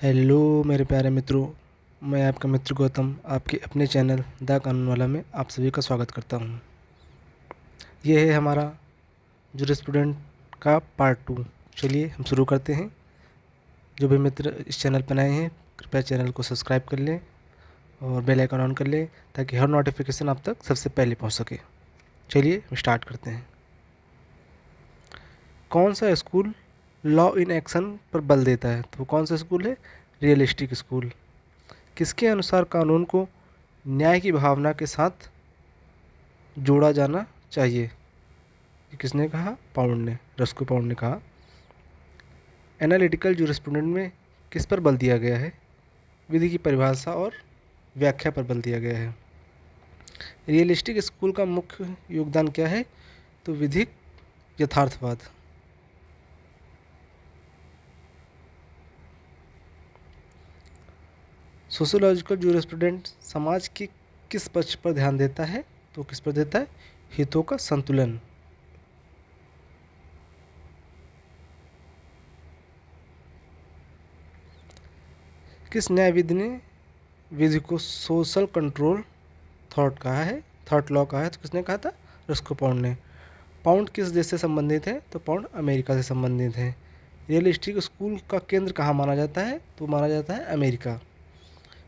Hello मेरे प्यारे मित्रों, मैं आपका मित्र गौतम आपके अपने चैनल द कानून वाला में आप सभी का स्वागत करता हूं। ये है हमारा जूरिस्प्रूडेंट का पार्ट 2। चलिए हम शुरू करते हैं। जो भी मित्र इस चैनल पर नए हैं कृपया चैनल को सब्सक्राइब कर लें और बेल आइकन ऑन कर लें ताकि हर नोटिफिकेशन आप तक सबसे पहले पहुंच सके। चलिए हम स्टार्ट करते हैं। कौन सा स्कूल लॉ इन एक्शन पर बल देता है? तो कौन सा स्कूल है? Realistic school. किसके अनुसार कानून को न्याय की भावना के साथ जोड़ा जाना चाहिए? ये किसने कहा? पाउंड ने, रस्को पाउंड ने कहा। एनालिटिकल जूरिस्प्रूडेंस में किस पर बल दिया गया है? विधि की परिभाषा और व्याख्या पर बल दिया गया है। रियलिस्टिक स्कूल का मुख्य योगदान क्या है? तो विधिक यथार्थवाद। सोशियोलॉजिकल जूरिस्प्रूडेंस समाज के किस पक्ष पर ध्यान देता है? तो किस पर देता है? हितों का संतुलन। किस न्यायविद ने विधि को सोशल कंट्रोल थॉट कहा है? थॉट लॉ कहा है। तो किसने कहा था? रस्को पाउंड ने। पाउंड किस देश से संबंधित है? तो पाउंड अमेरिका से संबंधित है। रियलिस्टिक स्कूल का केंद्र कहाँ माना जाता है? तो माना जाता है अमेरिका।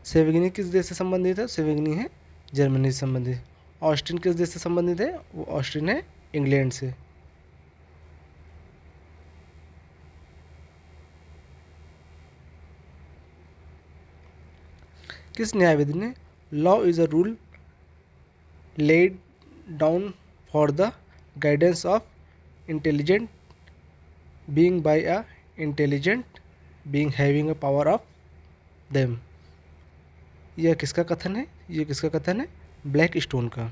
सेवेगनी किस देश से संबंधित है? सेवेगनी है जर्मनी से संबंधित। ऑस्टिन किस देश से संबंधित है? वो ऑस्टिन है इंग्लैंड से। किस न्यायविद ने law is a rule laid down for the guidance of intelligent being by a intelligent being having a power of them? यह किसका कथन है? ये किसका कथन है? ब्लैक स्टोन का।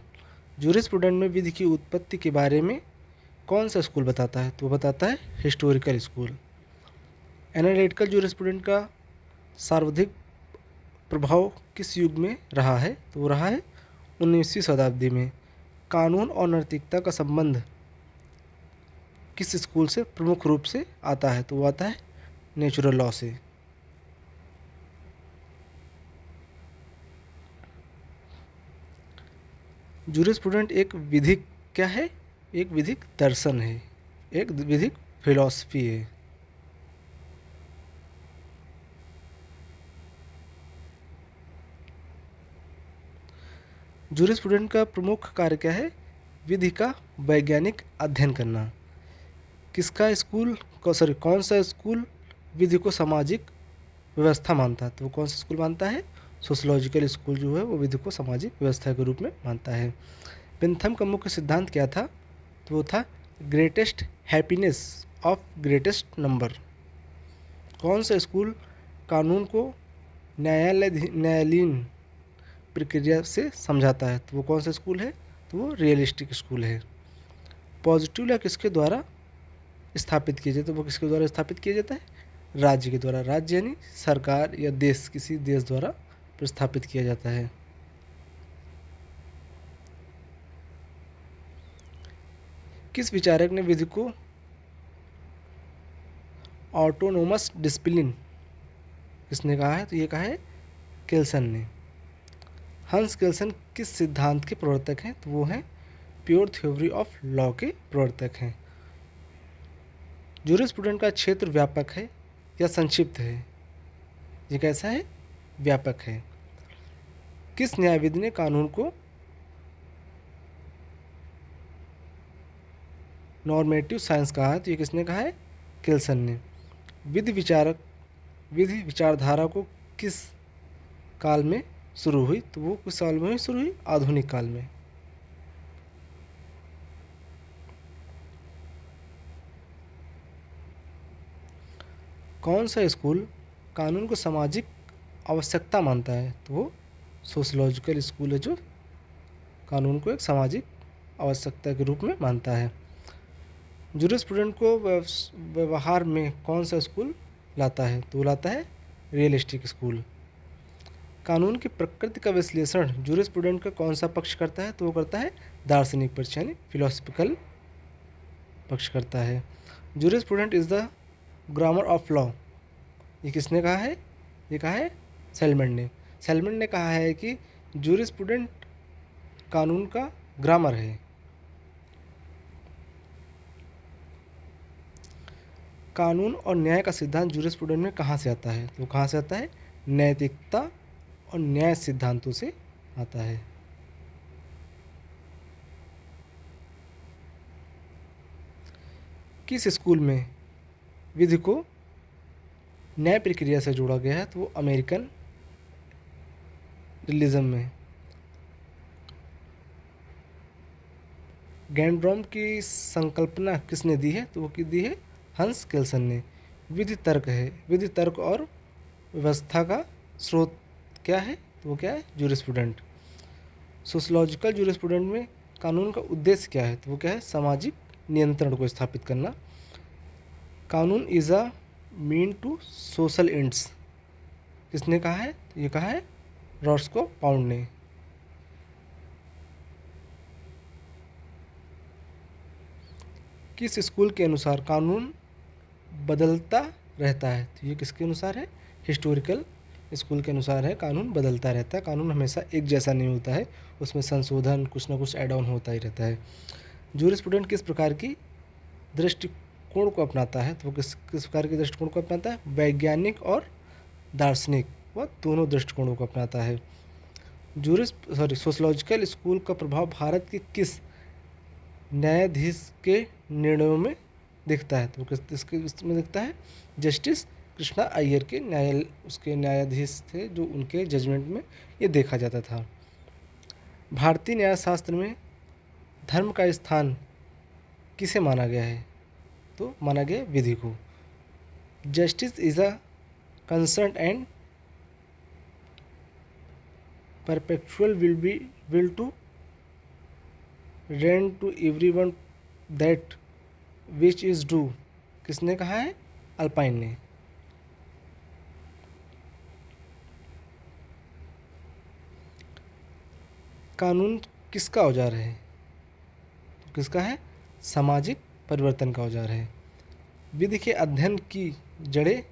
जूरिस्प्रूडेंस में विधि की उत्पत्ति के बारे में कौन सा स्कूल बताता है? तो बताता है हिस्टोरिकल स्कूल। एनालिटिकल जूरिस्प्रूडेंस का सर्वाधिक प्रभाव किस युग में रहा है? तो वो रहा है 19वीं शताब्दी में। कानून और नैतिकता का संबंध किस स्कूल से प्रमुख रूप से आता है? तो वो आता है नेचुरल लॉ से। जूरिस्प्रूडेंट एक विधिक क्या है? एक विधिक दर्शन है, एक विधिक फिलॉसफी है। जूरिस्प्रूडेंट का प्रमुख कार्य क्या है? विधि का वैज्ञानिक अध्ययन करना। किसका स्कूल कौन सा स्कूल विधि को सामाजिक व्यवस्था मानता है? तो वो कौन सा स्कूल मानता है? सोशोलॉजिकल स्कूल जो है वो विधि को सामाजिक व्यवस्था के रूप में मानता है। बेंथम का मुख्य सिद्धांत क्या था? तो वो था greatest happiness of greatest number. कौन सा स्कूल कानून को न्यायालयीन प्रक्रिया से समझाता है? तो वो कौन सा स्कूल है? तो वो रियलिस्टिक स्कूल है। पॉजिटिव लॉ किसके द्वारा स्थापित किया जाता है? वो किसके द्वारा स्थापित किया जाता है? राज्य के द्वारा। राज्य यानी सरकार या देश, किसी देश द्वारा प्रस्थापित किया जाता है। किस विचारक ने विधि को ऑटोनोमस डिसिप्लिन किसने कहा है? तो ये कहा है केल्सन ने। हंस केल्सन किस सिद्धांत के प्रवर्तक हैं? तो वो हैं प्योर थ्योरी ऑफ लॉ के प्रवर्तक हैं। जूरिस्प्रूडेंस का क्षेत्र व्यापक है या संक्षिप्त है? ये कैसा है? व्यापक है। किस न्यायविद ने कानून को नॉर्मेटिव साइंस कहा है? तो ये किसने कहा है? केल्सन ने। विधि विचारधारा को किस काल में शुरू हुई? तो वो किस साल में शुरू हुई? आधुनिक काल में। कौन सा स्कूल कानून को सामाजिक आवश्यकता मानता है? तो वो सोशोलॉजिकल स्कूल है जो कानून को एक सामाजिक आवश्यकता के रूप में मानता है। जूरिस्प्रूडेंस को व्यवहार में कौन सा स्कूल लाता है? तो वो लाता है रियलिस्टिक स्कूल। कानून की प्रकृति का विश्लेषण जूरिस्प्रूडेंस का कौन सा पक्ष करता है? तो वो करता है दार्शनिक पक्ष यानी फिलोसफिकल पक्ष करता है। Jurisprudence is the grammar of law. ये किसने कहा है? ये कहा है सेलमन ने। सेलमन ने कहा है कि जूरिस्प्रूडेंट कानून का ग्रामर है। कानून और न्याय का सिद्धांत जूरिस्प्रूडेंस में कहाँ से आता है? तो कहाँ से आता है? नैतिकता और न्याय सिद्धांतों से आता है। किस स्कूल में विधि को न्याय प्रक्रिया से जोड़ा गया है? तो वो अमेरिकन रिलीजम में। गैंड्रोम की संकल्पना किसने दी है? तो वो की दी है हंस केल्सन ने। विधि तर्क है। विधि तर्क और व्यवस्था का स्रोत क्या है? तो वो क्या है? जूरिस्प्रूडेंट। सोशलॉजिकल जूरिस्प्रूडेंट में कानून का उद्देश्य क्या है? तो वो क्या है? सामाजिक नियंत्रण को स्थापित करना। कानून is a mean to social ends किसने कहा है? तो ये कहा है रॉस्को पाउंड ने। किस स्कूल के अनुसार कानून बदलता रहता है? तो ये किसके अनुसार है? हिस्टोरिकल स्कूल के अनुसार है। कानून बदलता रहता है, कानून हमेशा एक जैसा नहीं होता है, उसमें संशोधन कुछ ना कुछ ऐड ऑन होता ही रहता है। जूरिस्प्रूडेंट किस प्रकार की दृष्टिकोण को अपनाता है? तो वो किस प्रकार के दृष्टिकोण को अपनाता है? वैज्ञानिक और दार्शनिक, वह दोनों दृष्टिकोणों को अपनाता है। सोशलॉजिकल स्कूल का प्रभाव भारत के किस न्यायाधीश के निर्णयों में दिखता है? तो इसमें दिखता है जस्टिस कृष्णा अय्यर के उसके न्यायाधीश थे जो उनके जजमेंट में ये देखा जाता था। भारतीय न्यायशास्त्र में धर्म का स्थान किसे माना गया है? तो माना गया विधि को। Justice is a concern and perpetual will to render to everyone that which is due किसने कहा है? अल्पाइन ने। कानून किसका औजार है? तो किसका है? सामाजिक परिवर्तन का औजार है। विधि के अध्ययन की जड़ें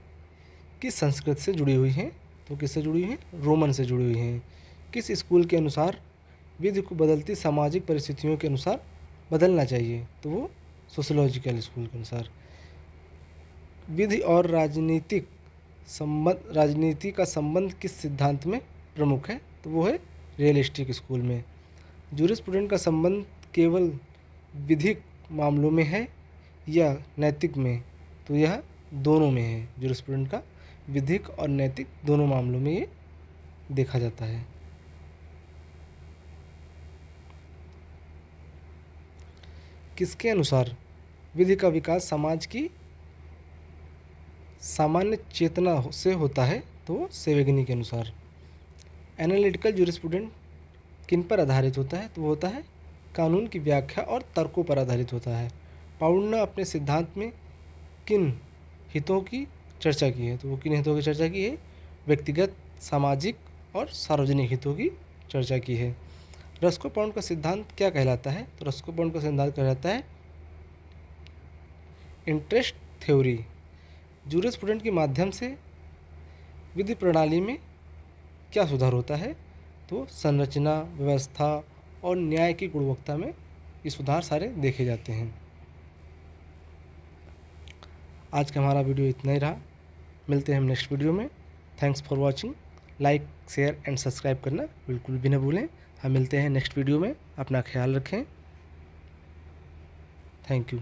किस संस्कृति से जुड़ी हुई हैं? तो किससे जुड़ी हुई हैं? रोमन से जुड़ी हुई हैं। किस स्कूल के अनुसार विधि को बदलती सामाजिक परिस्थितियों के अनुसार बदलना चाहिए? तो वो सोशलॉजिकल स्कूल के अनुसार। विधि और राजनीति का संबंध किस सिद्धांत में प्रमुख है? तो वो है रियलिस्टिक स्कूल में। जूरिस्प्रूडेंट का संबंध केवल विधिक मामलों में है या नैतिक में? तो यह दोनों में है। जूरिस्प्रूडेंट का विधिक और नैतिक दोनों मामलों में ये देखा जाता है। किसके अनुसार विधि का विकास समाज की सामान्य चेतना से होता है? तो सेवेगनी के अनुसार। एनालिटिकल जूरिस्प्रूडेंट किन पर आधारित होता है? तो वो होता है कानून की व्याख्या और तर्कों पर आधारित होता है। पाउंड ने अपने सिद्धांत में किन हितों की चर्चा की है? तो वो किन हितों की चर्चा की है? व्यक्तिगत, सामाजिक और सार्वजनिक हितों की चर्चा की है। रस्को पाउंड का सिद्धांत क्या कहलाता है? तो रस्को पाउंड का सिद्धांत कहलाता है इंटरेस्ट थ्योरी। जूरिस्प्रूडेंट के माध्यम से विधि प्रणाली में क्या सुधार होता है? तो संरचना, व्यवस्था और न्याय की गुणवत्ता में ये सुधार सारे देखे जाते हैं। आज का हमारा वीडियो इतना ही रहा। मिलते हैं हम नेक्स्ट वीडियो में। Thanks for watching. Like, share and subscribe करना बिल्कुल भी न भूलें। हम मिलते हैं नेक्स्ट वीडियो में। अपना ख्याल रखें। Thank you.